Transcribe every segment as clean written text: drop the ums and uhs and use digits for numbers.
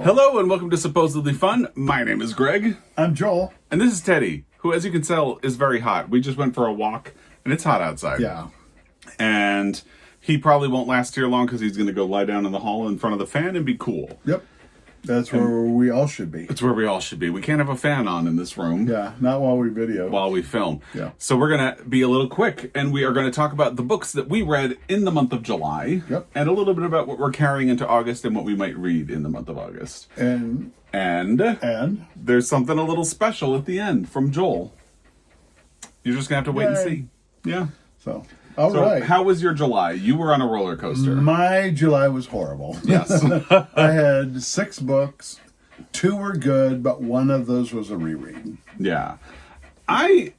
Hello and welcome to Supposedly Fun. My name is Greg. I'm Joel. And this is Teddy, who, as you can tell, is very hot. We just went for a walk, and it's hot outside. Yeah. And he probably won't last here long because he's going to go lie down in the hall in front of the fan and be cool. Yep. That's where we all should be. It's where we all should be. We can't have a fan on in this room. Yeah, not while we video. While we film. Yeah. So we're going to be a little quick, and we are going to talk about the books that we read in the month of July. Yep. And a little bit about what we're carrying into August and what we might read in the month of August. And there's something a little special at the end from Joel. You're just going to have to wait and see. Yeah. So, all right. How was your July? You were on a roller coaster. My July was horrible. Yes. I had 6 books. 2 were good, but one of those was a reread. Yeah. I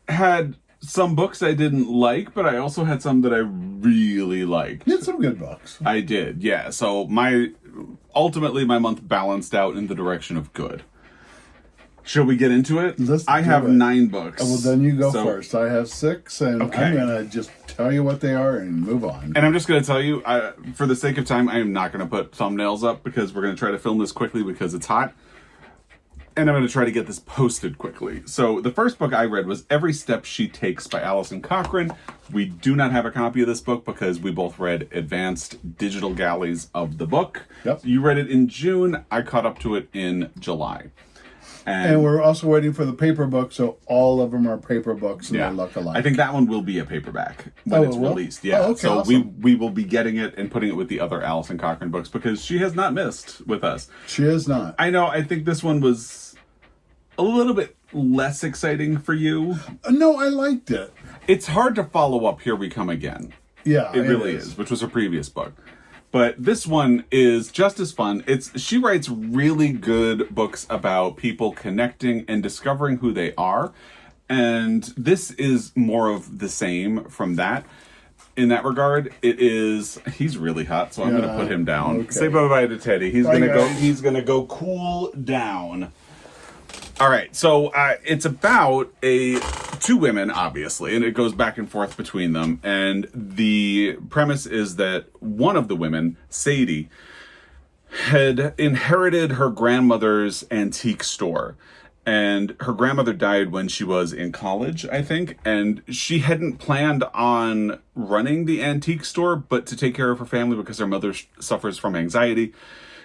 had some books I didn't like, but I also had some that I really liked. You had some good books. I did, yeah. So ultimately my month balanced out in the direction of good. Shall we get into it? I have 9 books. Well, then you go first. I have 6, and okay. I'm going to just tell you what they are and move on. And I'm just going to tell you, for the sake of time, I am not going to put thumbnails up because we're going to try to film this quickly because it's hot. And I'm going to try to get this posted quickly. So the first book I read was Every Step She Takes by Allison Cochran. We do not have a copy of this book because we both read advanced digital galleys of the book. Yep. You read it in June. I caught up to it in July. And we're also waiting for the paper book, so all of them are paper books and they look alike. I think that one will be a paperback when it's released. Yeah, okay, so awesome. we will be getting it and putting it with the other Allison Cochran books because she has not missed with us. She has not. I know. I think this one was a little bit less exciting for you. No, I liked it. It's hard to follow up Here We Come Again. Yeah, it really is, which was her previous book. But this one is just as fun. She writes really good books about people connecting and discovering who they are. And this is more of the same from that. In that regard, he's really hot, so I'm going to put him down. Okay. Say bye-bye to Teddy. He's going to go cool down. All right, so it's about 2 women, obviously, and it goes back and forth between them. And the premise is that one of the women, Sadie, had inherited her grandmother's antique store. And her grandmother died when she was in college, I think. And she hadn't planned on running the antique store, but to take care of her family because her mother suffers from anxiety,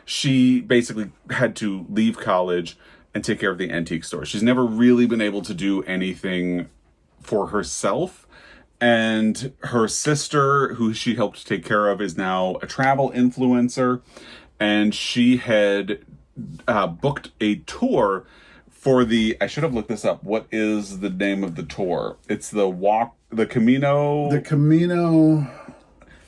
she basically had to leave college and take care of the antique store. She's never really been able to do anything for herself. And her sister, who she helped take care of, is now a travel influencer. And she had booked a tour for I should have looked this up. What is the name of the tour? It's the Camino. The Camino.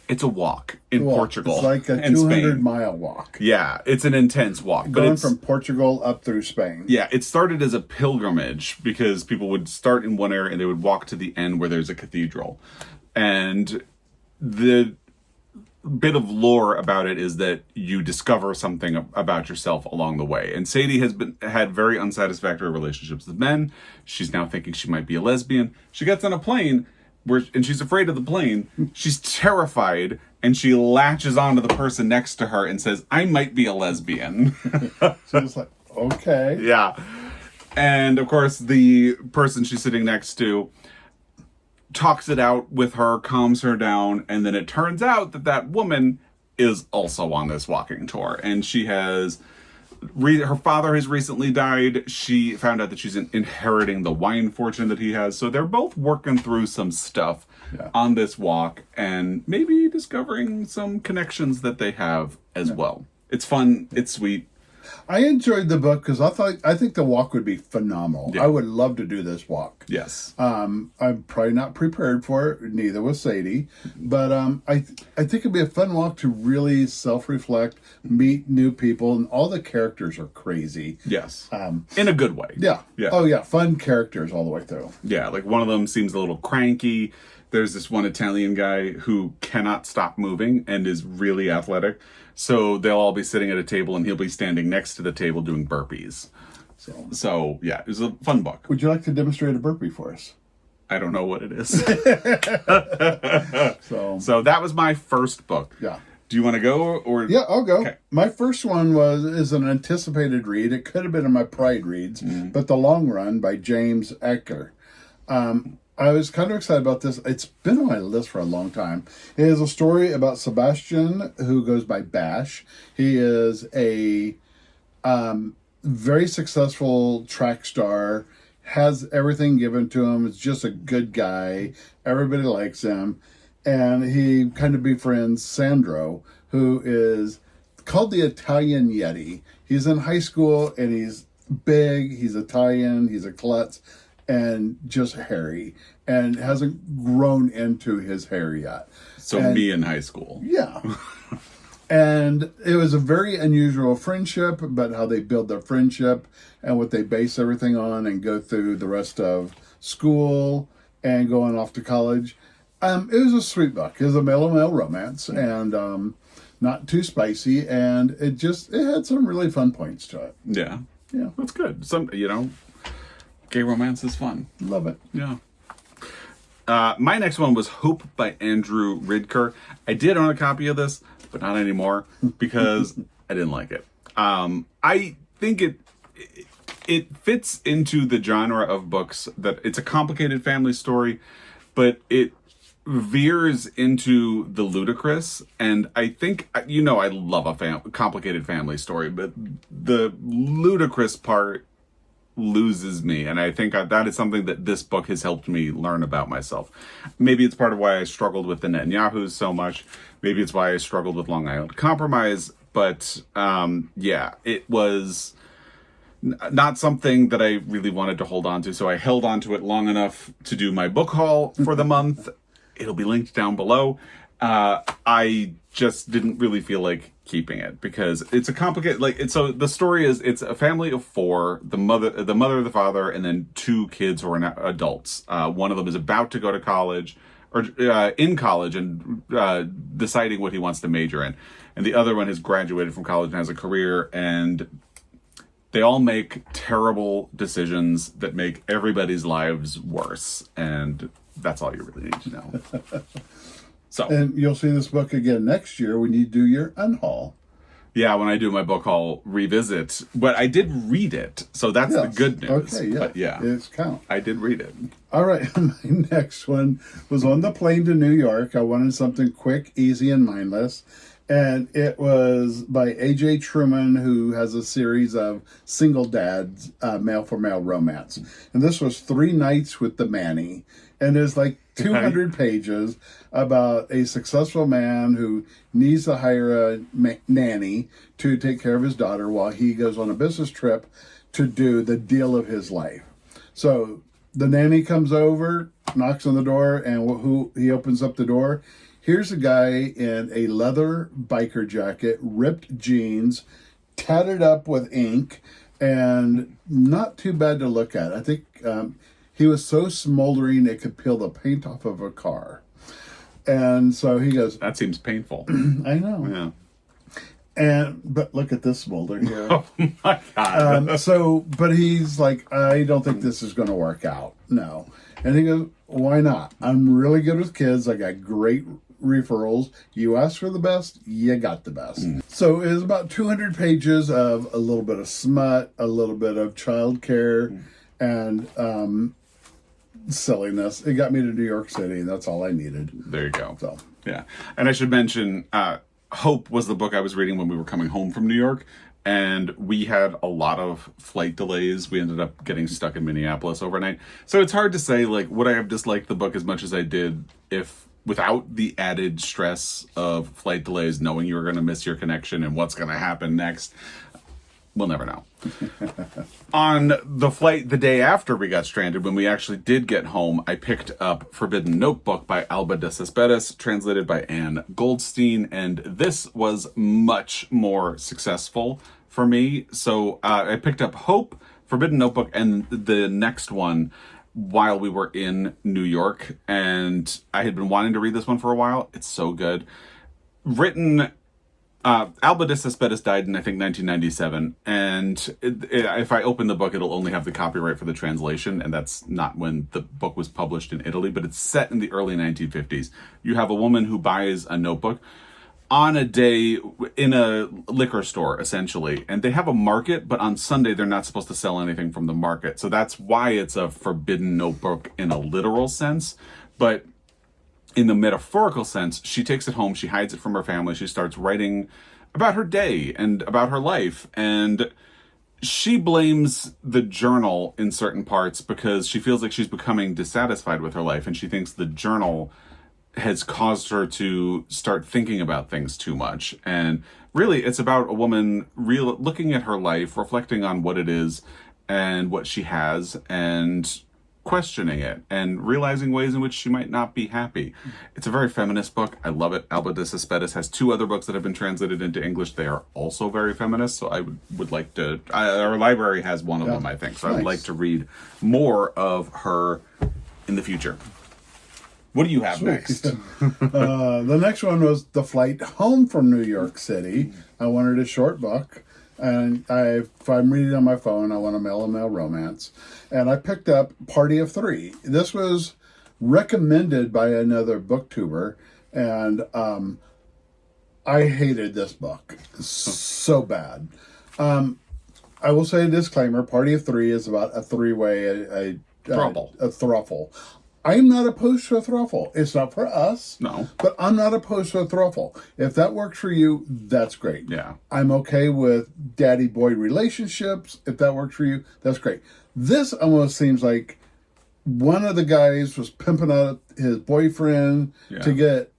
It's a walk in Portugal. It's like a 200-mile walk. Yeah, it's an intense walk. Going from Portugal up through Spain. Yeah, it started as a pilgrimage because people would start in one area and they would walk to the end where there's a cathedral. And the bit of lore about it is that you discover something about yourself along the way. And Sadie has had very unsatisfactory relationships with men. She's now thinking she might be a lesbian. She gets on a plane and she's afraid of the plane. She's terrified, and she latches onto the person next to her and says, "I might be a lesbian." So it's like, okay. Yeah. And of course, the person she's sitting next to talks it out with her, calms her down, and then it turns out that woman is also on this walking tour, and she has her father has recently died. She found out that she's inheriting the wine fortune that he has. So they're both working through some stuff on this walk and maybe discovering some connections that they have as well. It's fun. It's sweet. I enjoyed the book because I think the walk would be phenomenal. Yeah. I would love to do this walk. Yes. I'm probably not prepared for it. Neither was Sadie. But I think it'd be a fun walk to really self-reflect, meet new people, and all the characters are crazy. Yes. In a good way. Yeah. Yeah. Oh, yeah. Fun characters all the way through. Yeah. Like one of them seems a little cranky. There's this one Italian guy who cannot stop moving and is really athletic. So they'll all be sitting at a table and he'll be standing next to the table doing burpees. So yeah, it was a fun book. Would you like to demonstrate a burpee for us? I don't know what it is. So that was my first book. Yeah. Do you want to go or? Yeah, I'll go. Okay. My first one is an anticipated read. It could have been in my Pride reads, but The Long Run by James Ecker. I was kind of excited about this. It's been on my list for a long time. It is a story about Sebastian, who goes by Bash. He is a very successful track star, has everything given to him. Is just a good guy. Everybody likes him. And he kind of befriends Sandro, who is called the Italian Yeti. He's in high school and he's big, he's Italian, he's a klutz, and just hairy, and hasn't grown into his hair yet. So me in high school. Yeah. And it was a very unusual friendship, but how they build their friendship and what they base everything on and go through the rest of school and going off to college. It was a sweet book. It was a male-on-male romance, and not too spicy, and it had some really fun points to it. Yeah. Yeah. That's good. Gay romance is fun. Love it. Yeah. My next one was Hope by Andrew Ridker. I did own a copy of this, but not anymore because I didn't like it. I think it fits into the genre of books that it's a complicated family story, but it veers into the ludicrous. And I think, I love a complicated family story, but the ludicrous part loses me, and I think that is something that this book has helped me learn about myself. Maybe it's part of why I struggled with the Netanyahus so much. Maybe it's why I struggled with Long Island Compromise, but it was not something that I really wanted to hold on to, so I held on to it long enough to do my book haul for the month. It'll be linked down below. I just didn't really feel like keeping it because it's a complicated, so the story is, it's a family of four, the mother, the father, and then two kids who are adults. One of them is about to go to college, or in college, and deciding what he wants to major in. And the other one has graduated from college and has a career, and they all make terrible decisions that make everybody's lives worse. And that's all you really need to know. So, and you'll see this book again next year when you do your unhaul. Yeah, when I do my book haul revisit. But I did read it, so that's the good news. Okay, yeah. But yeah. It's count. I did read it. All right, my next one was On the Plane to New York. I wanted something quick, easy, and mindless. And it was by A.J. Truman, who has a series of single dads, male-for-male romance. And this was 3 Nights with the Manny. And there's like 200 pages about a successful man who needs to hire a nanny to take care of his daughter while he goes on a business trip to do the deal of his life. So the nanny comes over, knocks on the door, and he opens up the door. Here's a guy in a leather biker jacket, ripped jeans, tatted up with ink, and not too bad to look at. I think he was so smoldering it could peel the paint off of a car. And so he goes, That seems painful. I know. Yeah. But look at this smolder here. Oh my God. But he's like, I don't think this is going to work out. No. And he goes, why not? I'm really good with kids. I got great referrals. You ask for the best, you got the best. So it was about 200 pages of a little bit of smut, a little bit of childcare, and silliness. It got me to New York City, and that's all I needed. There you go. So yeah. And I should mention, Hope was the book I was reading when we were coming home from New York, and we had a lot of flight delays. We ended up getting stuck in Minneapolis overnight. So it's hard to say, like, would I have disliked the book as much as I did if without the added stress of flight delays, knowing you were going to miss your connection and what's going to happen next. We'll never know. On the flight the day after we got stranded, when we actually did get home, I picked up Forbidden Notebook by Alba de Cespedes, translated by Anne Goldstein, and this was much more successful for me. So I picked up Hope, Forbidden Notebook, and the next one while we were in New York, and I had been wanting to read this one for a while. It's so good. Written... Alba de Cespedes died in, I think, 1997, and if I open the book, it'll only have the copyright for the translation, and that's not when the book was published in Italy, but it's set in the early 1950s. You have a woman who buys a notebook. on a day in a liquor store, essentially. And they have a market, but on Sunday, they're not supposed to sell anything from the market. So that's why it's a forbidden notebook in a literal sense. But in the metaphorical sense, she takes it home, she hides it from her family, she starts writing about her day and about her life. And she blames the journal in certain parts because she feels like she's becoming dissatisfied with her life, and she thinks the journal has caused her to start thinking about things too much. And really, it's about a woman looking at her life, reflecting on what it is and what she has, and questioning it and realizing ways in which she might not be happy. It's a very feminist book. I love it. Alba Cespedes has 2 other books that have been translated into English. They are also very feminist, so I would like to... our library has one of them, I think, so nice. I would like to read more of her in the future. What do you have next? The next one was The Flight Home from New York City. I wanted a short book, and if I'm reading on my phone, I want a male-on-male romance. And I picked up Party of 3. This was recommended by another booktuber, and I hated this book so bad. I will say a disclaimer, Party of 3 is about a three-way, a thruple. I'm not opposed to a thruple. It's not for us. No. But I'm not opposed to a thruple. If that works for you, that's great. Yeah. I'm okay with daddy-boy relationships. If that works for you, that's great. This almost seems like one of the guys was pimping out his boyfriend to get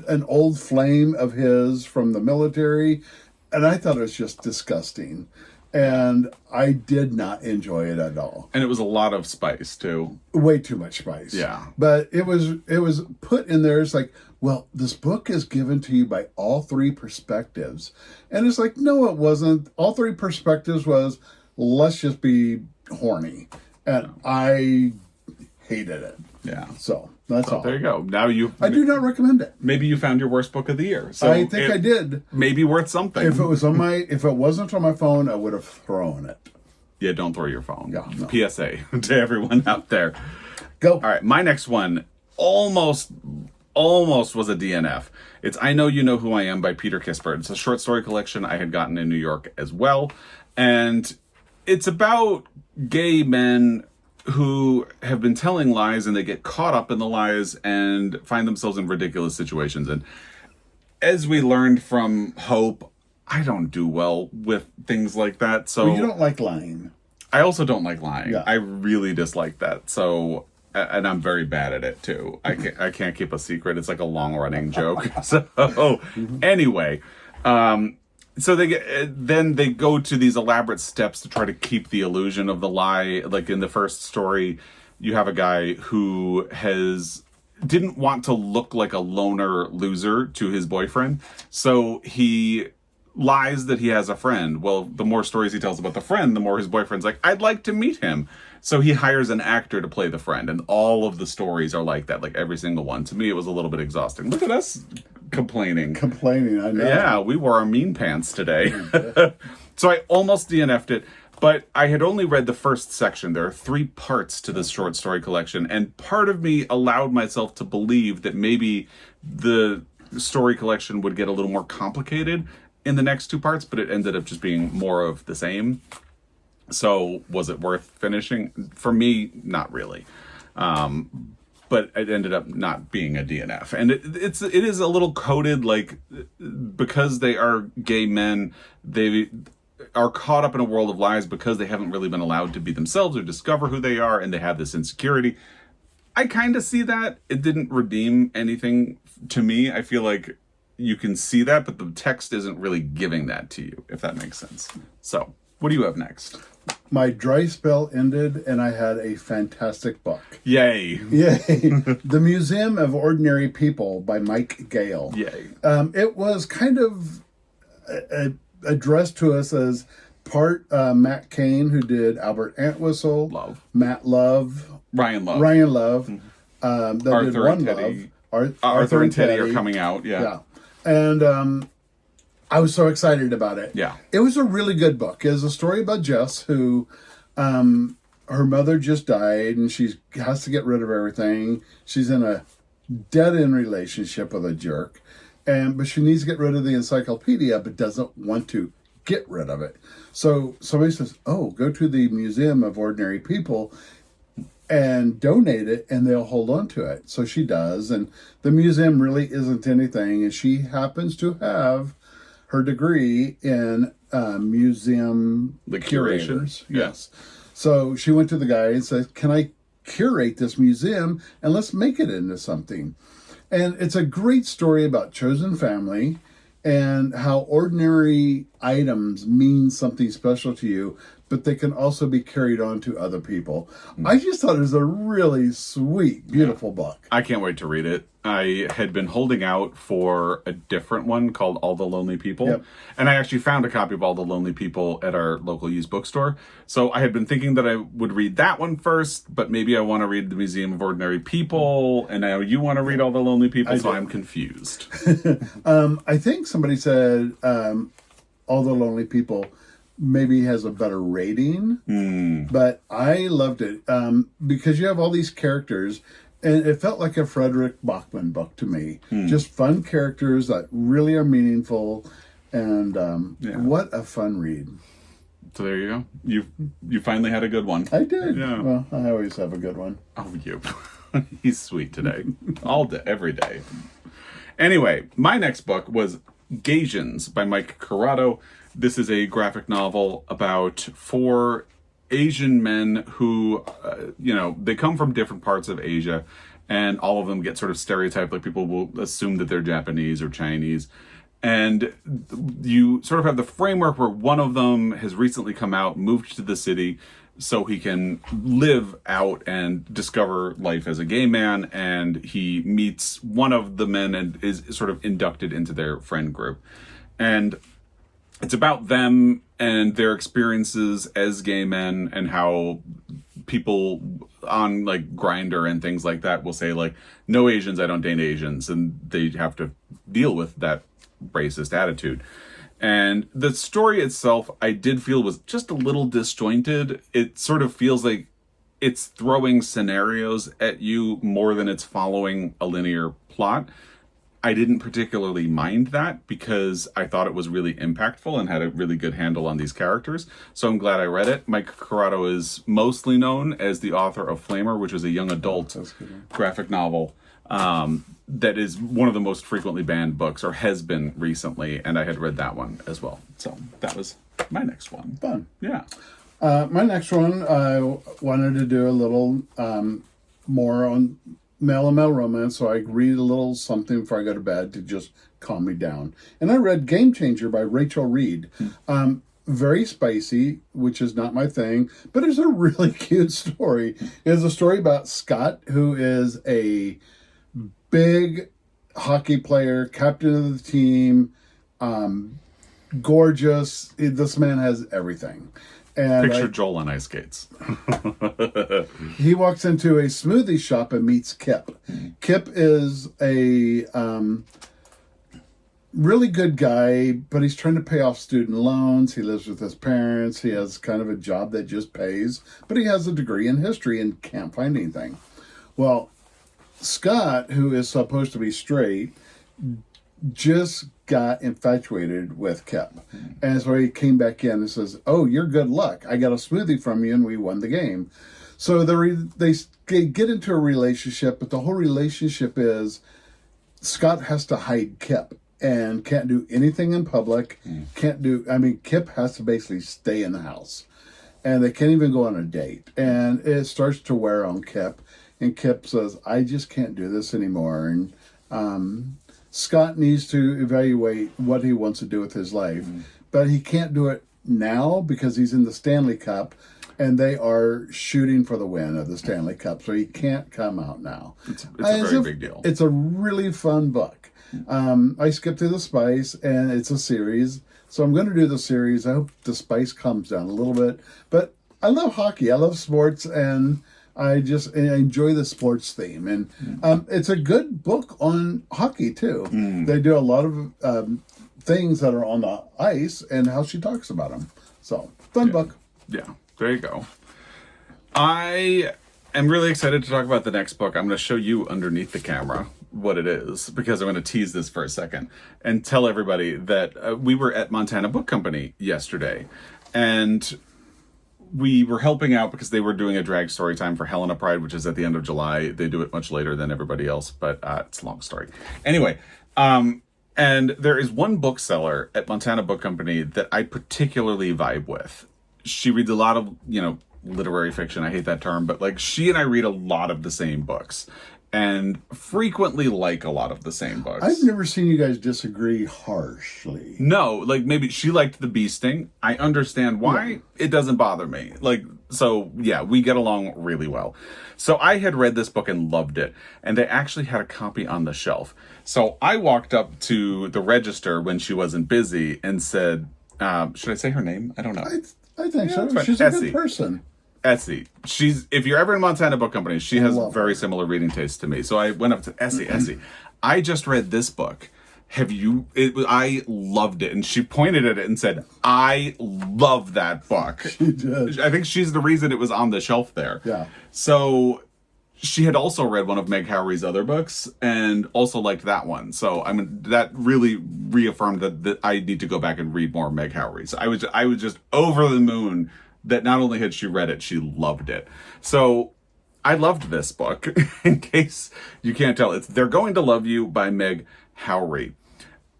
an old flame of his from the military. And I thought it was just disgusting. And I did not enjoy it at all. And it was a lot of spice, too. Way too much spice. Yeah. But it was put in there. It's like, well, this book is given to you by all 3 perspectives. And it's like, no, it wasn't. All 3 perspectives was, let's just be horny. And I hated it. Yeah. So that's all. There you go. Now I do not recommend it. Maybe you found your worst book of the year. So I think I did. Maybe worth something. If it wasn't on my phone, I would have thrown it. Yeah, don't throw your phone. Yeah, no. PSA to everyone out there. Go. All right, my next one almost was a DNF. It's I Know You Know Who I Am by Peter Kispert. It's a short story collection I had gotten in New York as well. And it's about gay men who have been telling lies, and they get caught up in the lies and find themselves in ridiculous situations. And as we learned from Hope, I don't do well with things like that. So Well, you don't like lying. I also don't like lying. Yeah. I really dislike that. So, and I'm very bad at it too. I can't keep a secret. It's like a long running joke. So anyway, so they go to these elaborate steps to try to keep the illusion of the lie. Like in the first story, you have a guy who didn't want to look like a loner loser to his boyfriend. So he lies that he has a friend. Well, the more stories he tells about the friend, the more his boyfriend's like, I'd like to meet him. So he hires an actor to play the friend. And all of the stories are like that, like every single one. To me, it was a little bit exhausting. Look at us complaining, I know. Yeah, we wore our mean pants today. So I almost DNF'd it, but I had only read the first section. There are 3 parts to this short story collection, and part of me allowed myself to believe that maybe the story collection would get a little more complicated in the next 2 parts, but it ended up just being more of the same. So was it worth finishing? For me, not really. But it ended up not being a DNF. And it is a little coded, like, because they are gay men, they are caught up in a world of lies because they haven't really been allowed to be themselves or discover who they are, and they have this insecurity. I kind of see that. It didn't redeem anything to me. I feel like you can see that, but the text isn't really giving that to you, if that makes sense. So, what do you have next? My dry spell ended, and I had a fantastic book. Yay. Yay. The Museum of Ordinary People by Mike Gale. Yay. It was kind of addressed to us as part Matt Cain, who did Albert Entwistle. Love. Matt Love. Ryan Love. That Arthur did One and Teddy. Love. Arthur and Teddy are coming out, Yeah. And I was so excited about it. Yeah. It was a really good book. It was a story about Jess, who her mother just died, and she has to get rid of everything. She's in a dead-end relationship with a jerk. but she needs to get rid of the encyclopedia, but doesn't want to get rid of it. So somebody says, "Oh, go to the Museum of Ordinary People and donate it, and they'll hold on to it." So she does, and the museum really isn't anything, and she happens to have her degree in museum The curation. curators. Yes. So she went to the guy and said, "Can I curate this museum and let's make it into something?" And it's a great story about chosen family and how ordinary items mean something special to you, but they can also be carried on to other people. I just thought it was a really sweet, beautiful book. I can't wait to read it. I had been holding out for a different one called All the Lonely People. Yep. And I actually found a copy of All the Lonely People at our local used bookstore. So I had been thinking that I would read that one first, but maybe I want to read The Museum of Ordinary People. And now you want to read All the Lonely People, so I'm confused. I think somebody said All the Lonely People maybe has a better rating, but I loved it because you have all these characters, and it felt like a Frederick Bachman book to me. Just fun characters that really are meaningful, and what a fun read. So there you go. You finally had a good one. I did. Yeah. Well, I always have a good one. Oh, you. He's sweet today. All day, every day. Anyway, my next book was Gasians by Mike Corrado. This is a graphic novel about 4 Asian men who, they come from different parts of Asia, and all of them get sort of stereotyped, like people will assume that they're Japanese or Chinese. And you sort of have the framework where one of them has recently come out, moved to the city, so he can live out and discover life as a gay man, and he meets one of the men and is sort of inducted into their friend group. And it's about them and their experiences as gay men, and how people on like Grindr and things like that will say like, "No Asians, I don't date Asians," and they have to deal with that racist attitude. And the story itself, I did feel was just a little disjointed. It sort of feels like it's throwing scenarios at you more than it's following a linear plot. I didn't particularly mind that because I thought it was really impactful and had a really good handle on these characters. So I'm glad I read it. Mike Corrado is mostly known as the author of Flamer, which is a young adult graphic novel that is one of the most frequently banned books, or has been recently, and I had read that one as well. So that was my next one. Fun. Yeah. My next one, I wanted to do a little more on male romance, so I read a little something before I go to bed to just calm me down. And I read Game Changer by Rachel Reed. Very spicy, which is not my thing, but it's a really cute story. It's a story about Scott, who is a big hockey player, captain of the team, gorgeous. This man has everything. And Picture Joel on ice skates. He walks into a smoothie shop and meets Kip. Kip is a really good guy, but he's trying to pay off student loans. He lives with his parents. He has kind of a job that just pays, but he has a degree in history and can't find anything. Well, Scott, who is supposed to be straight, just got infatuated with Kip. And so he came back in and says, "Oh, you're good luck. I got a smoothie from you and we won the game." So they get into a relationship, but the whole relationship is Scott has to hide Kip and can't do anything in public. Kip has to basically stay in the house. And they can't even go on a date. And it starts to wear on Kip. And Kip says, "I just can't do this anymore." And Scott needs to evaluate what he wants to do with his life. But he can't do it now because he's in the Stanley Cup. And they are shooting for the win of the Stanley Cup. So he can't come out now. It's a very big deal. It's a really fun book. I skipped through the spice, and it's a series. So I'm going to do the series. I hope the spice calms down a little bit. But I love hockey. I love sports, and I just enjoy the sports theme. And it's a good book on hockey, too. They do a lot of things that are on the ice and how she talks about them. So, fun book. Yeah, there you go. I am really excited to talk about the next book. I'm going to show you underneath the camera. what it is because I'm going to tease this for a second and tell everybody that we were at Montana Book Company yesterday, and we were helping out because they were doing a drag story time for Helena Pride, which is at the end of July. They do it much later than everybody else, but it's a long story. Anyway, and there is one bookseller at Montana Book Company that I particularly vibe with. She reads a lot of, literary fiction. I hate that term, but like she and I read a lot of the same books and frequently like a lot of the same books. I've never seen you guys disagree harshly. No, like maybe she liked The Bee Sting. I understand why. Yeah. It doesn't bother me. So yeah, we get along really well. So I had read this book and loved it, and they actually had a copy on the shelf. So I walked up to the register when she wasn't busy and said, should I say her name? I don't know. I think so. She's a good person. Essie. If you're ever in Montana Book Company, she has very similar reading tastes to me. So I went up to Essie. I just read this book. I loved it. And she pointed at it and said, I love that book. She did. I think she's the reason it was on the shelf there. Yeah. So she had also read one of Meg Howry's other books and also liked that one. So that really reaffirmed that I need to go back and read more Meg Howry. So I was just over the moon that not only had she read it, she loved it. So I loved this book. In case you can't tell, it's They're Going to Love You by Meg Howry.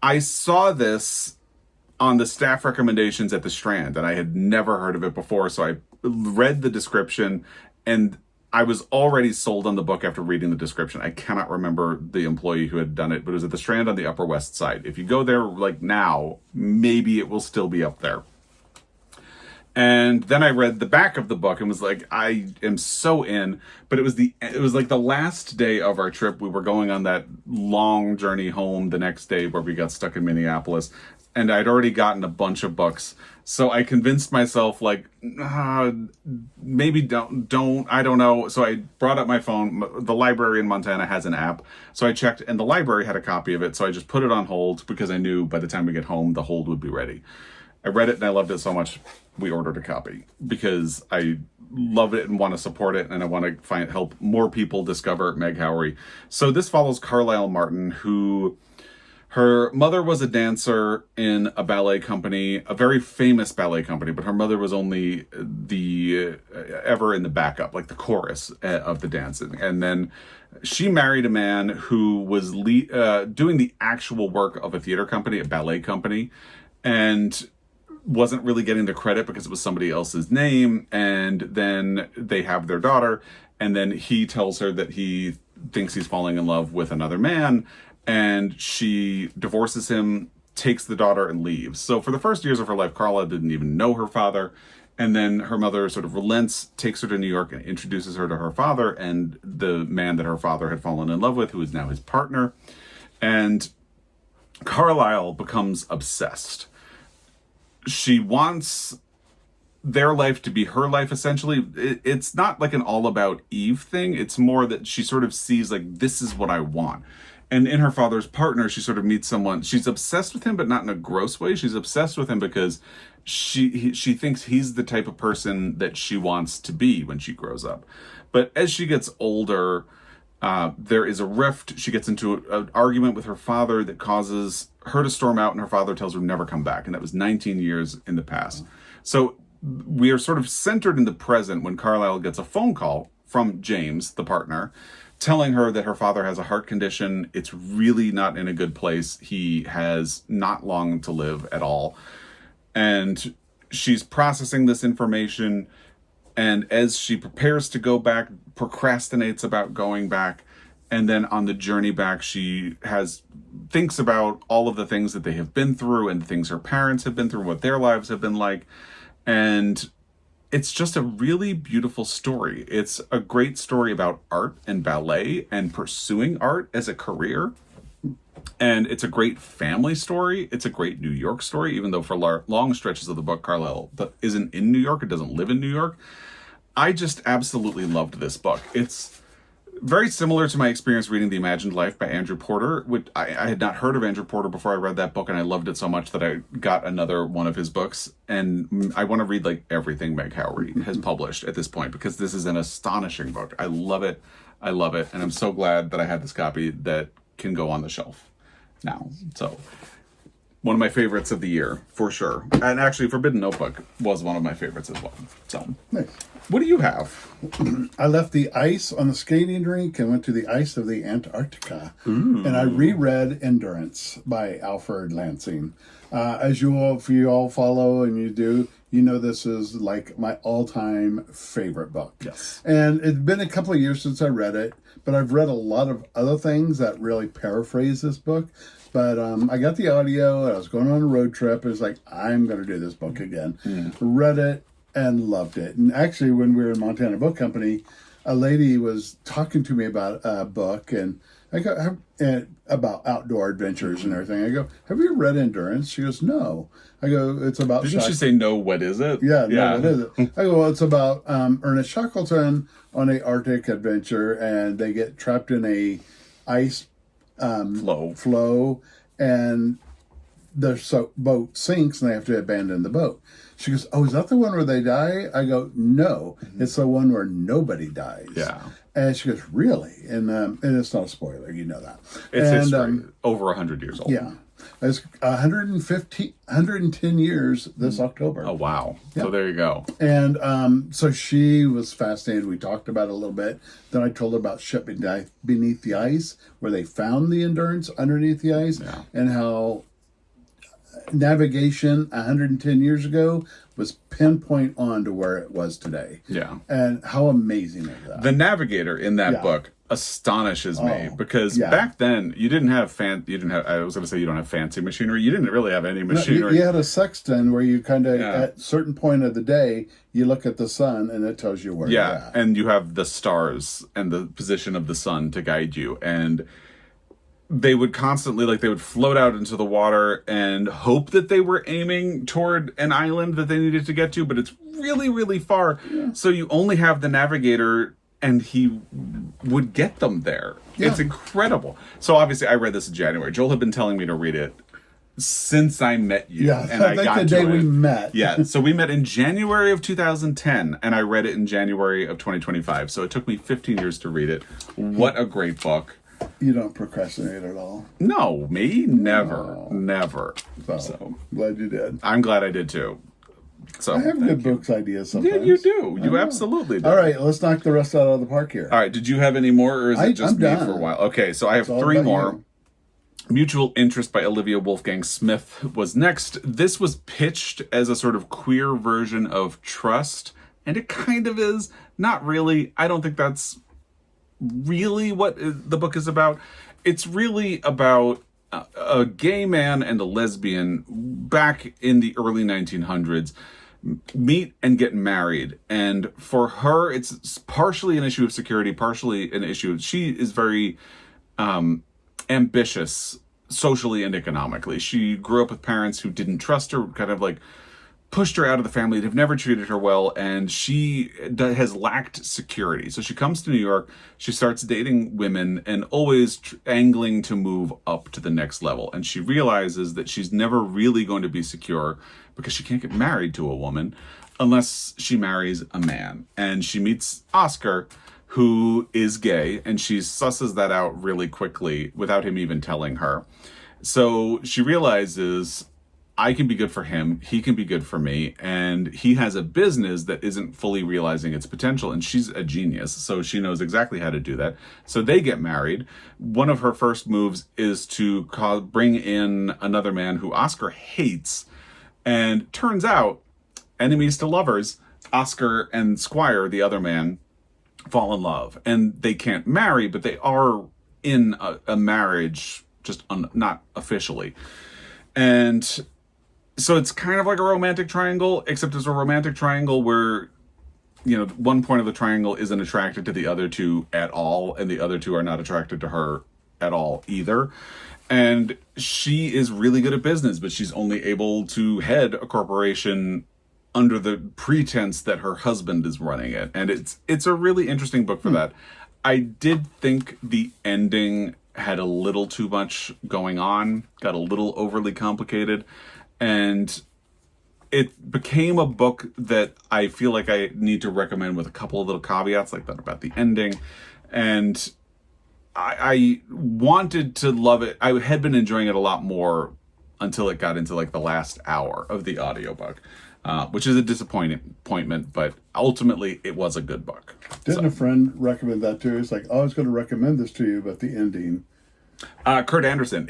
I saw this on the staff recommendations at the Strand, and I had never heard of it before. So I read the description, and I was already sold on the book after reading the description. I cannot remember the employee who had done it, but it was at the Strand on the Upper West Side. If you go there now, maybe it will still be up there. And then I read the back of the book and was like, I am so in. But it was like the last day of our trip. We were going on that long journey home the next day where we got stuck in Minneapolis. And I'd already gotten a bunch of books. So I convinced myself, maybe don't, I don't know. So I brought up my phone. The library in Montana has an app. So I checked, and the library had a copy of it. So I just put it on hold because I knew by the time we get home, the hold would be ready. I read it and I loved it so much, we ordered a copy because I love it and want to support it, and I want to help more people discover Meg Howry. So this follows Carlisle Martin, who her mother was a dancer in a ballet company, a very famous ballet company, but her mother was only ever in the backup, like the chorus of the dancing. And then she married a man who was doing the actual work of a theater company, a ballet company, and wasn't really getting the credit because it was somebody else's name. And then they have their daughter, and then he tells her that he thinks he's falling in love with another man, and she divorces him, takes the daughter, and leaves. So for the first years of her life, Carla didn't even know her father. And then her mother sort of relents, takes her to New York, and introduces her to her father and the man that her father had fallen in love with, who is now his partner. And Carlisle becomes obsessed. She wants their life to be her life, essentially. It's not like an All About Eve thing. It's more that she sort of sees, this is what I want. And in her father's partner, she sort of meets someone. She's obsessed with him, but not in a gross way. She's obsessed with him because she thinks he's the type of person that she wants to be when she grows up. But as she gets older, there is a rift. She gets into an argument with her father that causes her to storm out, and her father tells her never come back. And that was 19 years in the past. So we are sort of centered in the present when Carlisle gets a phone call from James, the partner, telling her that her father has a heart condition. It's really not in a good place. He has not long to live at all. And she's processing this information. And as she prepares to go back, procrastinates about going back. And then on the journey back, she thinks about all of the things that they have been through and the things her parents have been through, what their lives have been like. And it's just a really beautiful story. It's a great story about art and ballet and pursuing art as a career. And it's a great family story. It's a great New York story, even though for long stretches of the book, Carlisle isn't in New York. It doesn't live in New York. I just absolutely loved this book. It's very similar to my experience reading The Imagined Life by Andrew Porter, which I had not heard of Andrew Porter before I read that book, and I loved it so much that I got another one of his books. And I want to read everything Meg Howry has published at this point, because this is an astonishing book. I love it. And I'm so glad that I had this copy that can go on the shelf now. So one of my favorites of the year, for sure. And actually, Forbidden Notebook was one of my favorites as well. So, Nice. what do you have? I left the ice on the skating rink and went to the ice of the Antarctica. And I reread Endurance by Alfred Lansing. As you all, if you all follow and you do, you know this is like my all-time favorite book. Yes. And it's been a couple of years since I read it, but I've read a lot of other things that really paraphrase this book. But I got the audio, and I was going on a road trip. It was like, I'm going to do this book again. Read it and loved it. And actually, when we were in Montana Book Company, a lady was talking to me about a book, and I go, about outdoor adventures and everything. I go, have you read Endurance? She goes, no. I go, it's about... Didn't she say, no, what is it? Yeah, no, what is it? I go, well, it's about Ernest Shackleton on a Arctic adventure, and they get trapped in a ice flow, and the boat sinks, and they have to abandon the boat. She goes, oh, is that the one where they die? I go, no, it's the one where nobody dies. Yeah. And she goes, really? And it's not a spoiler, you know that. It's history, over 100 years old. Yeah. It's 110 years this October. Oh, wow. Yeah. So there you go. And so she was fascinated. We talked about it a little bit. Then I told her about Ship Beneath the Ice, where they found the Endurance underneath the ice, and how navigation 110 years ago was pinpoint on to where it was today. Yeah. And how amazing is that? The navigator in that book astonishes me, because back then you didn't have I was going to say you don't have fancy machinery. You didn't really have any machinery. You had a sextant where you kind of, at certain point of the day, you look at the sun and it tells you where you're at. And you have the stars and the position of the sun to guide you. And they would constantly, they would float out into the water and hope that they were aiming toward an island that they needed to get to, but it's really, really far. Yeah. So you only have the navigator, and he would get them there. Yeah. It's incredible. So obviously I read this in January. Joel had been telling me to read it since I met you. Yeah, and I got the day we met. Yeah, so we met in January of 2010, and I read it in January of 2025. So it took me 15 years to read it. What a great book. You don't procrastinate at all. No, me? Never. Never. So glad you did. I'm glad I did too. So I have good books ideas sometimes. Yeah, you do. You absolutely do. All right, let's knock the rest out of the park here. All right, did you have any more, or is it just I'm me done. for a while? Okay, so I have three more. Mutual Interest by Olivia Wolfgang Smith was next. This was pitched as a sort of queer version of Trust, and it kind of is. Not really. I don't think that's really what the book is about. It's really about a gay man and a lesbian back in the early 1900s meet and get married. And for her, it's partially an issue of security, partially an issue. She is very ambitious socially and economically. She grew up with parents who didn't trust her, kind of pushed her out of the family. They've never treated her well, and she has lacked security. So she comes to New York, she starts dating women, and always angling to move up to the next level. And she realizes that she's never really going to be secure because she can't get married to a woman unless she marries a man. And she meets Oscar, who is gay, and she susses that out really quickly without him even telling her. So she realizes, I can be good for him, he can be good for me, and he has a business that isn't fully realizing its potential, and she's a genius, so she knows exactly how to do that. So they get married. One of her first moves is to bring in another man who Oscar hates, and turns out, enemies to lovers, Oscar and Squire, the other man, fall in love, and they can't marry, but they are in a marriage, just not officially. And so it's kind of like a romantic triangle, except it's a romantic triangle where, one point of the triangle isn't attracted to the other two at all, and the other two are not attracted to her at all either. And she is really good at business, but she's only able to head a corporation under the pretense that her husband is running it. And it's a really interesting book for that. I did think the ending had a little too much going on, got a little overly complicated, and it became a book that I feel like I need to recommend with a couple of little caveats like that about the ending. And I wanted to love it. I had been enjoying it a lot more until it got into like the last hour of the audiobook, which is a disappointment, but ultimately it was a good book. Didn't a friend recommend that too? It's like, oh, I was going to recommend this to you, but the ending. Kurt Anderson.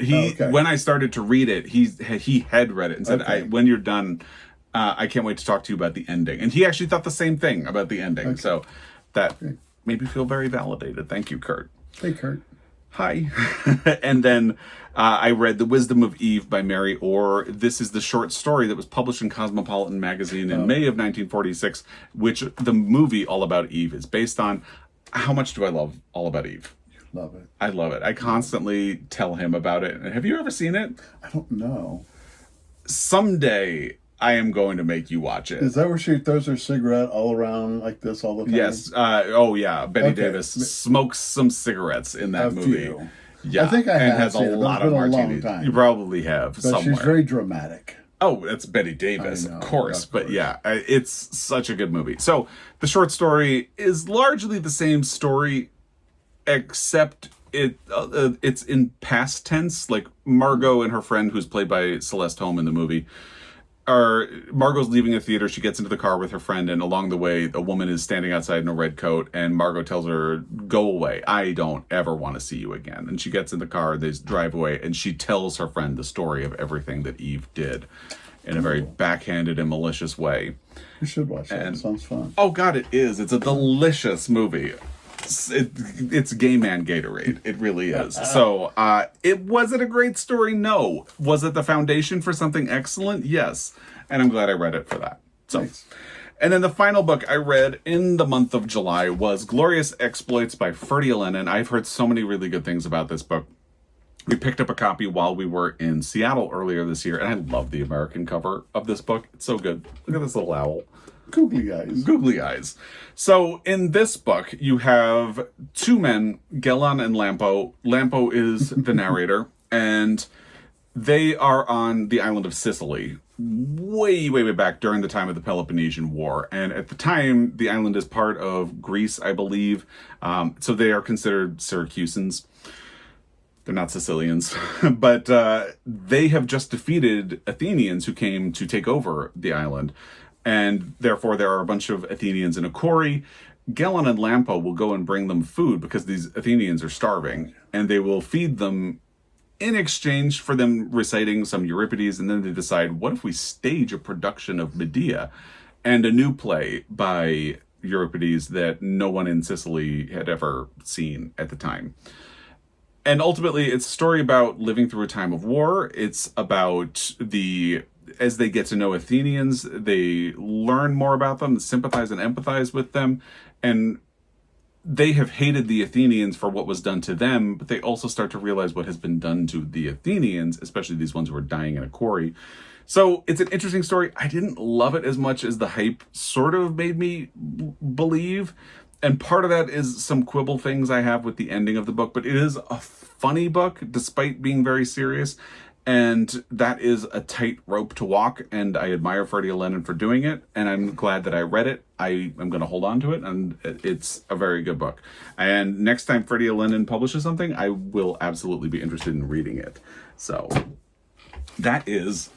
When I started to read it, he had read it and said, "When you're done, I can't wait to talk to you about the ending." And he actually thought the same thing about the ending. So that made me feel very validated. Thank you, Kurt. Hey, Kurt. Hi. And then I read The Wisdom of Eve by Mary Orr. This is the short story that was published in Cosmopolitan magazine in May of 1946, which the movie All About Eve is based on. How much do I love All About Eve? Love it. I love it. I constantly tell him about it. Have you ever seen it? I don't know. Someday I am going to make you watch it. Is that where she throws her cigarette all around like this all the time? Yes. Betty Davis smokes some cigarettes in that movie. Few. Yeah. I think I have has seen a it, lot but of it's been a long martinis. time. You probably have But somewhere. she's very dramatic. Oh, that's Betty Davis, I know, of course. of course. But yeah, it's such a good movie. So the short story is largely the same story, except it's in past tense. Like Margot and her friend, who's played by Celeste Holm in the movie, Margot's leaving a theater. She gets into the car with her friend, and along the way, a woman is standing outside in a red coat, and Margot tells her, "Go away. I don't ever want to see you again." And she gets in the car, they drive away, and she tells her friend the story of everything that Eve did in a very backhanded and malicious way. You should watch that. It sounds fun. Oh, God, it is. It's a delicious movie. It's gay man Gatorade. It really is. So, was it a great story? No. Was it the foundation for something excellent? Yes. And I'm glad I read it for that. So, Nice. And then the final book I read in the month of July was Glorious Exploits by Ferdy Lennon. I've heard so many really good things about this book. We picked up a copy while we were in Seattle earlier this year, and I love the American cover of this book. It's so good. Look at this little owl. Googly eyes. Googly eyes. So in this book, you have two men, Gelon and Lampo. Lampo is the narrator, and they are on the island of Sicily, way back during the time of the Peloponnesian War. And at the time, the island is part of Greece, I believe. So they are considered Syracusans. They're not Sicilians, but they have just defeated Athenians who came to take over the island. And therefore, there are a bunch of Athenians in a quarry. Gelon and Lampo will go and bring them food because these Athenians are starving. And they will feed them in exchange for them reciting some Euripides. And then they decide, what if we stage a production of Medea and a new play by Euripides that no one in Sicily had ever seen at the time? And ultimately, it's a story about living through a time of war. It's about as they get to know Athenians, they learn more about them, sympathize and empathize with them. And they have hated the Athenians for what was done to them, but they also start to realize what has been done to the Athenians, especially these ones who are dying in a quarry. So it's an interesting story. I didn't love it as much as the hype sort of made me believe. And part of that is some quibble things I have with the ending of the book, but it is a funny book despite being very serious. And that is a tight rope to walk, and I admire Ferdy Lennon for doing it, and I'm glad that I read it. I am going to hold on to it, and it's a very good book. And next time Ferdy Lennon publishes something, I will absolutely be interested in reading it. So that is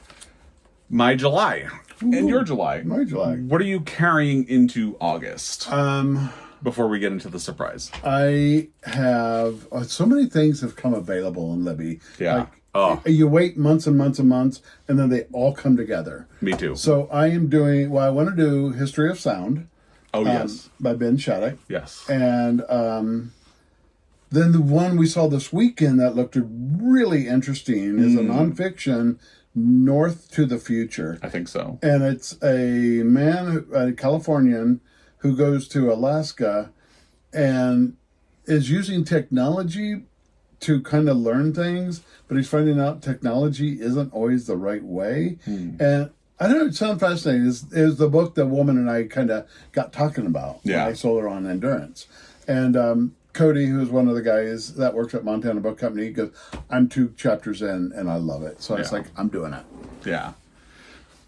my July. And your July. My July. What are you carrying into August? Before we get into the surprise. I have so many things have come available in Libby. Yeah. You wait months and months and months, and then they all come together. Me too. So I am doing, I want to do History of Sound. Oh, yes. By Ben Shattuck. Yes. And then the one we saw this weekend that looked really interesting is a nonfiction, North to the Future. I think so. And it's a man, a Californian, who goes to Alaska and is using technology to kind of learn things, but he's finding out technology isn't always the right way. And I don't know, it sounds fascinating. It was the book the woman and I kind of got talking about when I sold her on Endurance. And Cody, who is one of the guys that works at Montana Book Company, he goes, I'm 2 chapters in and I love it. So it's like, I'm doing it. Yeah.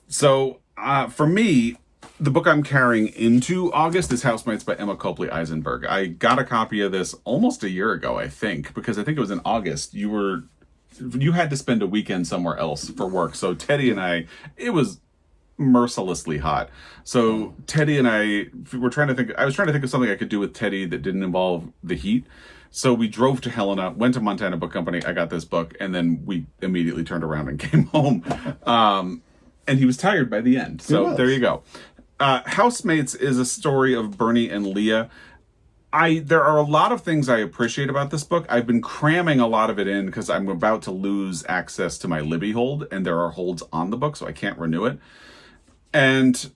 So for me, the book I'm carrying into August is Housemates by Emma Copley Eisenberg. I got a copy of this almost a year ago, I think, because I think it was in August. You had to spend a weekend somewhere else for work. So Teddy and I, it was mercilessly hot. So Teddy and I were trying to think, I was trying to think of something I could do with Teddy that didn't involve the heat. So we drove to Helena, went to Montana Book Company, I got this book, and then we immediately turned around and came home. And he was tired by the end. So there you go. Housemates is a story of Bernie and Leah. There are a lot of things I appreciate about this book. I've been cramming a lot of it in because I'm about to lose access to my Libby hold, and there are holds on the book, so I can't renew it. And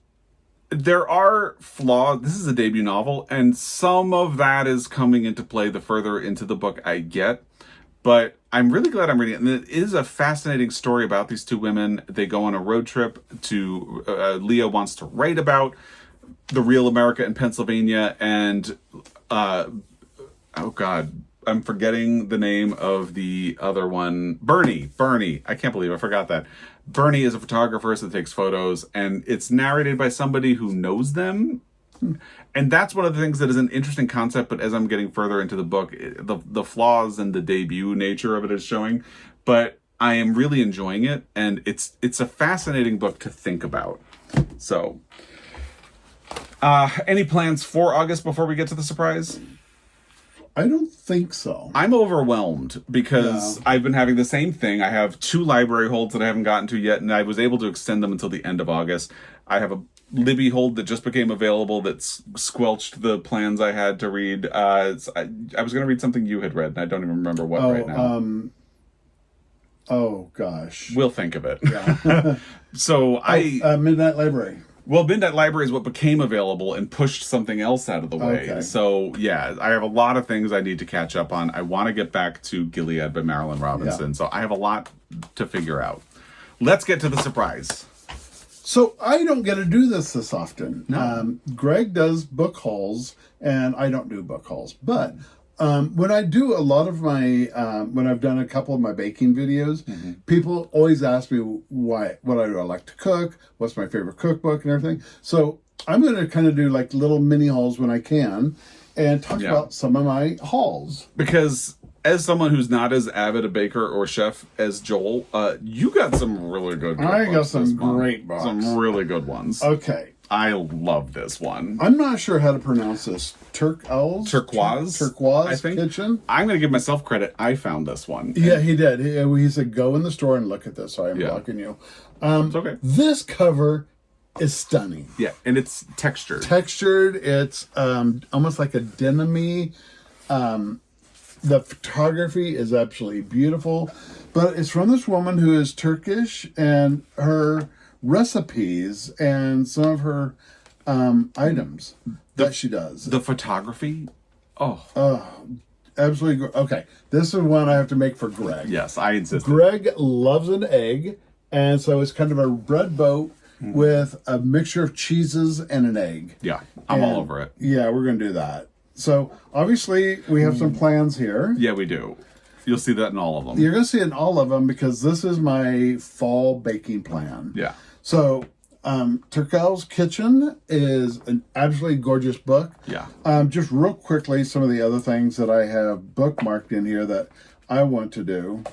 there are flaws. This is a debut novel, and some of that is coming into play the further into the book I get. But I'm really glad I'm reading it. And it is a fascinating story about these two women. They go on a road trip to, Leah wants to write about the real America in Pennsylvania. And, oh God, I'm forgetting the name of the other one. Bernie. I can't believe I forgot that. Bernie is a photographer that takes photos, and it's narrated by somebody who knows them. And that's one of the things that is an interesting concept, but as I'm getting further into the book, the flaws and the debut nature of it is showing. But I am really enjoying it, and it's a fascinating book to think about. So, any plans for August before we get to the surprise? I don't think so. I'm overwhelmed because I've been having the same thing. I have 2 library holds that I haven't gotten to yet, and I was able to extend them until the end of August. I have a Libby hold that just became available that's squelched the plans I had to read. I was going to read something you had read, and I don't even remember what right now. Oh, gosh. We'll think of it. Yeah. So Midnight Library. Well, Midnight Library is what became available and pushed something else out of the way. Okay. So, yeah, I have a lot of things I need to catch up on. I want to get back to Gilead by Marilyn Robinson. Yeah. So I have a lot to figure out. Let's get to the surprise. So I don't get to do this often. No. Greg does book hauls, and I don't do book hauls. But when I do a lot of my, when I've done a couple of my baking videos, people always ask me what I do. I like to cook, what's my favorite cookbook and everything. So I'm going to kind of do like little mini hauls when I can and talk about some of my hauls. Because as someone who's not as avid a baker or chef as Joel, you got some really good books. I got some great books. Some really good ones. Okay. I love this one. I'm not sure how to pronounce this. Turquoise, I think. Kitchen. I'm going to give myself credit. I found this one. Yeah, he did. He said, go in the store and look at this. Sorry, I'm blocking you. It's okay. This cover is stunning. Yeah, and it's textured. It's almost like a denim-y. The photography is absolutely beautiful. But it's from this woman who is Turkish, and her recipes and some of her items that she does. The photography? Absolutely. Okay, this is one I have to make for Greg. Yes, I insist. Greg loves an egg, and so it's kind of a bread boat with a mixture of cheeses and an egg. Yeah, I'm all over it. Yeah, we're going to do that. So, obviously, we have some plans here. Yeah, we do. You'll see that in all of them. You're going to see it in all of them because this is my fall baking plan. Yeah. So, Turquoise Kitchen is an absolutely gorgeous book. Yeah. Just real quickly, some of the other things that I have bookmarked in here that I want to do.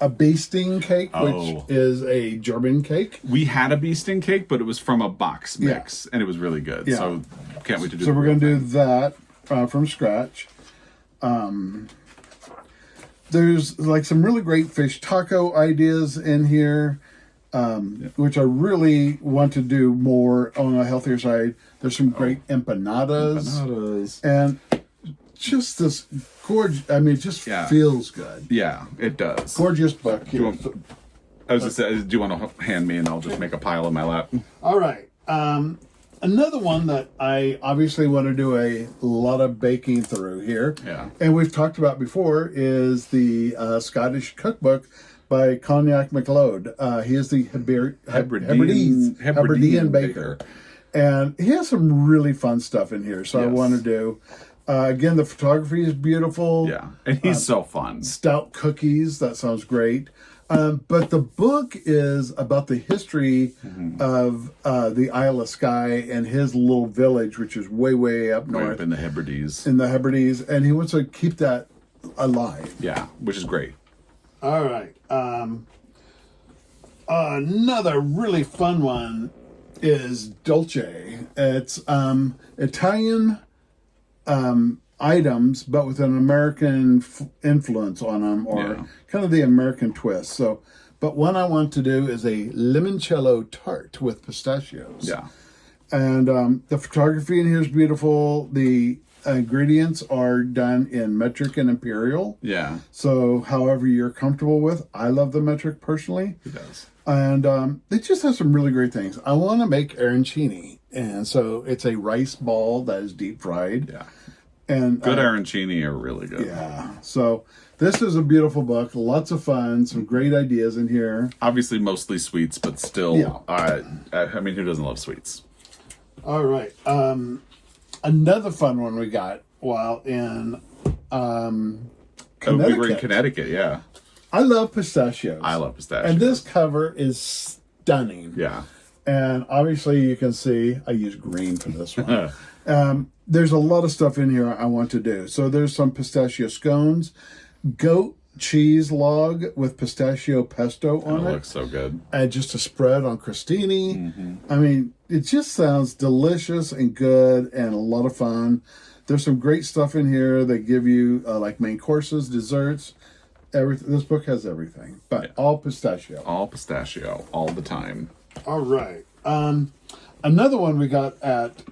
A basting cake, which is a German cake. We had a basting cake, but it was from a box mix, and it was really good. Yeah. So can't wait to do. So we're going to do that from scratch. There's like some really great fish taco ideas in here, which I really want to do more on a healthier side. There's some great empanadas. And just this gorgeous, I mean, it just feels good. Yeah, it does. Gorgeous book. I was just saying, do you want to hand me and I'll just make a pile in my lap? All right. Another one that I obviously want to do a lot of baking through here, and we've talked about before, is the Scottish cookbook by Cognac MacLeod. He is the Hebridean baker. And he has some really fun stuff in here, so I want to do. Again, the photography is beautiful. Yeah, and he's so fun. Stout cookies, that sounds great. But the book is about the history of the Isle of Skye and his little village, which is way, way up north. Right up in the Hebrides. In the Hebrides. And he wants to keep that alive. Yeah, which is great. All right. Another really fun one is Dolce. It's Italian items, but with an American influence on them, or kind of the American twist. So, but one I want to do is a limoncello tart with pistachios. Yeah. And the photography in here is beautiful. The ingredients are done in metric and imperial. Yeah. So, however you're comfortable with. I love the metric personally. It does. And they just have some really great things. I want to make arancini. And so it's a rice ball that is deep fried. Yeah. And good arancini are really good. Yeah. So this is a beautiful book. Lots of fun. Some great ideas in here. Obviously, mostly sweets, but still, Yeah. I mean, who doesn't love sweets? All right. Another fun one we got while in Connecticut. Oh, we were in Connecticut, yeah. I love pistachios. I love pistachios. And this cover is stunning. Yeah. And obviously you can see I use green for this one. There's a lot of stuff in here I want to do. So there's some pistachio scones, goat cheese log with pistachio pesto on it. It looks so good. And just a spread on crostini. Mm-hmm. I mean, it just sounds delicious and good and a lot of fun. There's some great stuff in here. They give you like main courses, desserts, everything. This book has everything, but all pistachio. All pistachio, all the time. All right. Another one we got at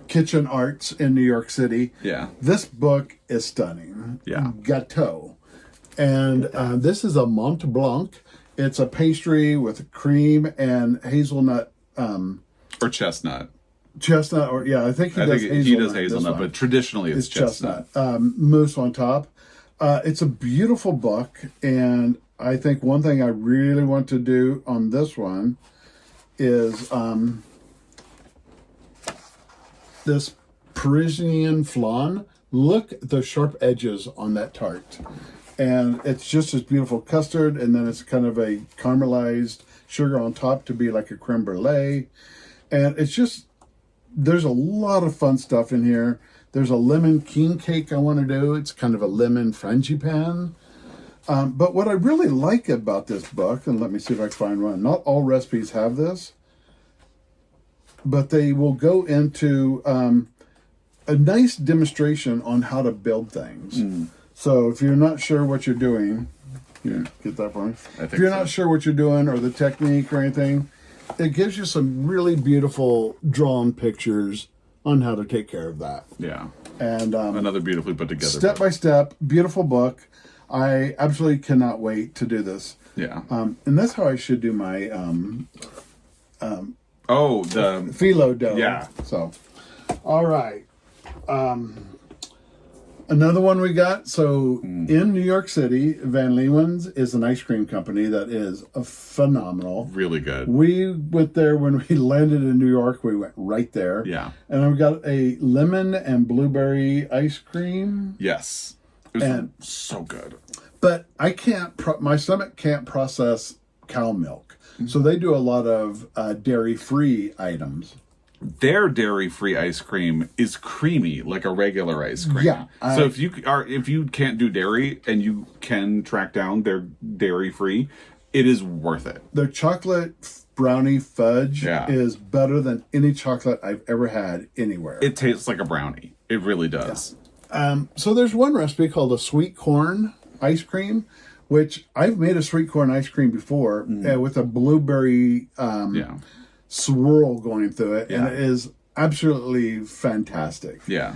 Kitchen Arts in New York City. Yeah. This book is stunning. Yeah. Gâteau. And this is a Mont Blanc. It's a pastry with cream and hazelnut. Or chestnut. Chestnut, or I think he does hazelnut. He does hazelnut, but traditionally it's chestnut. Mousse on top. It's a beautiful book, and I think one thing I really want to do on this one is this Parisian flan. Look at the sharp edges on that tart. And it's just as beautiful custard, and then it's kind of a caramelized sugar on top to be like a creme brulee. And it's just, there's a lot of fun stuff in here. There's a lemon king cake I want to do. It's kind of a lemon frangipane. But what I really like about this book, and let me see if I can find one. Not all recipes have this, but they will go into a nice demonstration on how to build things. So if you're not sure what you're doing, get that for me. If you're not sure what you're doing or the technique or anything, it gives you some really beautiful drawn pictures on how to take care of that. Yeah. And another beautifully put together step by step, beautiful book. I absolutely cannot wait to do this. Yeah. And that's how I should do my the phyllo dough. Yeah. So, all right. Another one we got. So in New York City, Van Leeuwen's is an ice cream company that is phenomenal. Really good. We went there when we landed in New York. We went right there. Yeah. And we got a lemon and blueberry ice cream. Yes. It was so good. But I can't, my stomach can't process cow milk. So they do a lot of dairy-free items. Their dairy-free ice cream is creamy like a regular ice cream. Yeah. So if you can't do dairy and you can track down their dairy-free, it is worth it. Their chocolate brownie fudge is better than any chocolate I've ever had anywhere. It tastes like a brownie. It really does. Yeah. So there's one recipe called a sweet corn ice cream, which I've made a sweet corn ice cream before with a blueberry swirl going through it, and it is absolutely fantastic. Yeah.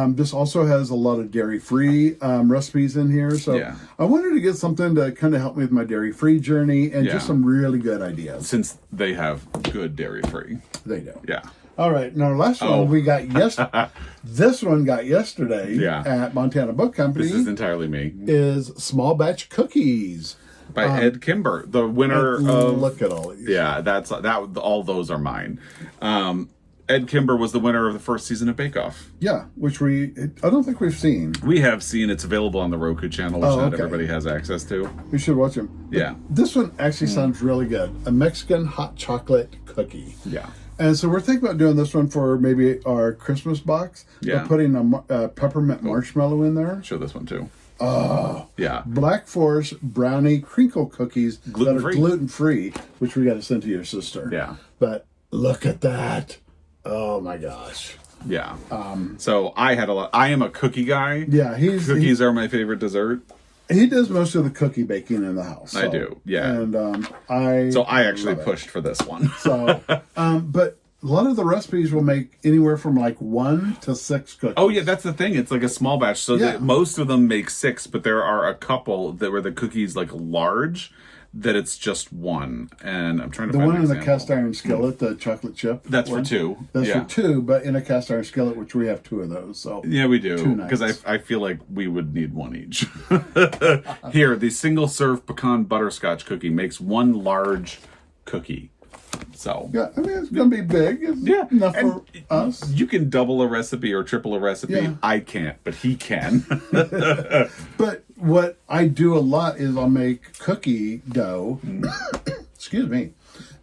This also has a lot of dairy-free recipes in here, so I wanted to get something to kind of help me with my dairy-free journey and just some really good ideas. Since they have good dairy-free. They do. Yeah. All right. Now, last one we got yesterday. This one got yesterday at Montana Book Company. This is entirely me. Is Small Batch Cookies. By Ed Kimber, the winner of... Look at all these. Yeah, all those are mine. Ed Kimber was the winner of the first season of Bake Off. Yeah, which I don't think we've seen. We have seen. It's available on the Roku channel, which not okay. everybody has access to. We should watch them. Yeah. This one actually sounds really good. A Mexican hot chocolate cookie. Yeah. And so we're thinking about doing this one for maybe our Christmas box. Yeah. We're putting a peppermint marshmallow in there. Show this one too. Oh. Yeah. Black Forest brownie crinkle cookies that are gluten-free, which we got to send to your sister. Yeah. But look at that. Oh my gosh. Yeah. So I had a lot. I am a cookie guy. Yeah, cookies are my favorite dessert. He does most of the cookie baking in the house. I do. Yeah. And I actually pushed for this one. So, but a lot of the recipes will make anywhere from like 1 to 6 cookies. Oh yeah, that's the thing. It's like a small batch. So Yeah. most of them make 6, but there are a couple that where the cookie's like large, that it's just 1. And I'm trying to The find one an in the example. cast iron skillet, the chocolate chip. That's one, for 2. That's yeah. for 2, but in a cast iron skillet, which we have 2 of those. So Yeah, we do. 2 Because nights. I feel like we would need 1 each. Here, the single serve pecan butterscotch cookie makes 1 large cookie. So Yeah, I mean, it's going to be big. It's yeah, enough and for us. you can double a recipe or triple a recipe. Yeah. I can't, but he can. But what I do a lot is I'll make cookie dough. Excuse me.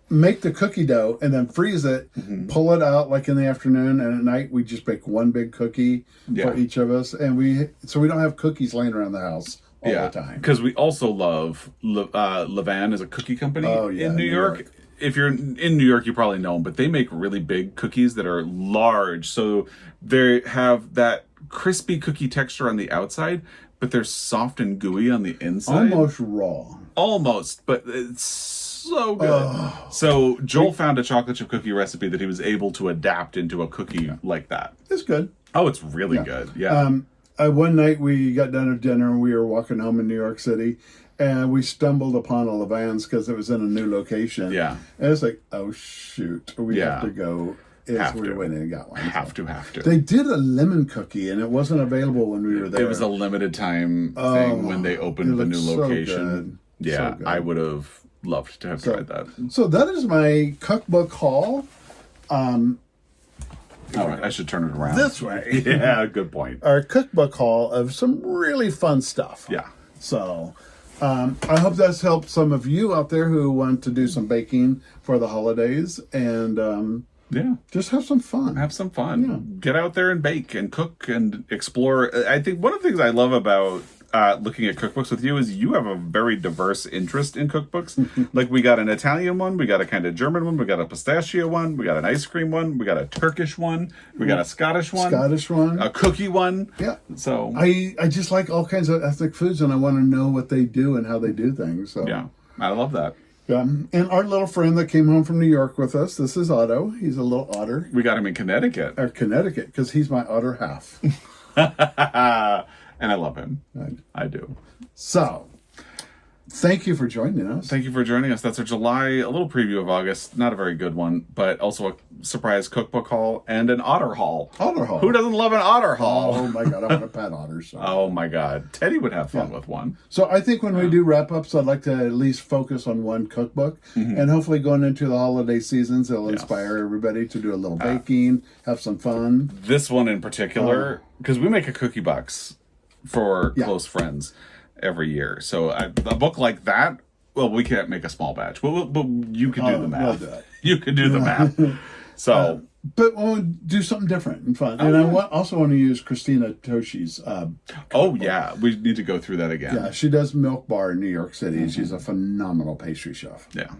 Make the cookie dough and then freeze it, pull it out like in the afternoon, and at night we just bake 1 big cookie for each of us, and we don't have cookies laying around the house all the time. Because we also love Levan is a cookie company in New York. If you're in New York, you probably know them, but they make really big cookies that are large. So they have that crispy cookie texture on the outside, but they're soft and gooey on the inside. Almost raw. Almost, but it's so good. So Joel found a chocolate chip cookie recipe that he was able to adapt into a cookie like that. It's good. Oh, it's really good. Yeah. One night we got done at dinner and we were walking home in New York City, and we stumbled upon a Levan's because it was in a new location. Yeah. And it's like, oh shoot, we Yeah. have to go. We went in and got one. Have to. They did a lemon cookie, and it wasn't available when we were there. It was a limited time thing when they opened the new looked so location. good. Yeah, So good. I would have loved to have tried that. So that is my cookbook haul. All right, I should turn it around. This way. Yeah, good point. Our cookbook haul of some really fun stuff. Yeah. So I hope that's helped some of you out there who want to do some baking for the holidays and Yeah. just have some fun. Have some fun. Get out there and bake and cook and explore. I think one of the things I love about looking at cookbooks with you is you have a very diverse interest in cookbooks. Like we got an Italian one, we got a kind of German one, we got a pistachio one, we got an ice cream one, we got a Turkish one, we got a Scottish one, A cookie one. Yeah. So I just like all kinds of ethnic foods, and I want to know what they do and how they do things. So yeah, I love that. And our little friend that came home from New York with us, this is Otto. He's a little otter. We got him in Connecticut. Or Connecticut, because he's my otter half. And I love him. Right. I do. So, thank you for joining us. Thank you for joining us. That's our July, a little preview of August. Not a very good one, but also a surprise cookbook haul and an otter haul. Otter haul. Who doesn't love an otter haul? Oh my God, I want to pet otters. So. Oh my God. Teddy would have fun with one. So I think when we do wrap-ups, I'd like to at least focus on one cookbook. And hopefully going into the holiday seasons, it'll inspire everybody to do a little baking, have some fun. This one in particular, because we make a cookie box for close friends every year. So a book like that, well, we can't make a small batch, but you can do the math. we'll do it. You can do the math. So, But we'll do something different and fun. And I also want to use Christina Toshi's. yeah, we need to go through that again. Yeah, she does Milk Bar in New York City. She's a phenomenal pastry chef. Yeah.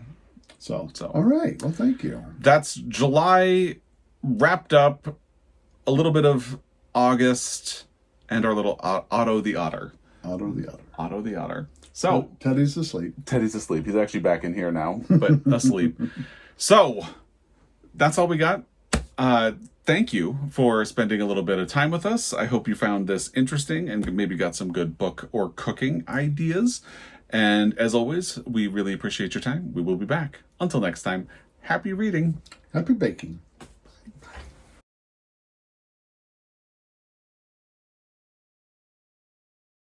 So, all right. Well, thank you. That's July wrapped up, a little bit of August, and our little Otto the Otter. Otto the Otter. Otto the Otter. So, Teddy's asleep. Teddy's asleep. He's actually back in here now, but asleep. So, that's all we got. Thank you for spending a little bit of time with us. I hope you found this interesting and maybe got some good book or cooking ideas. And as always, we really appreciate your time. We will be back. Until next time, happy reading. Happy baking.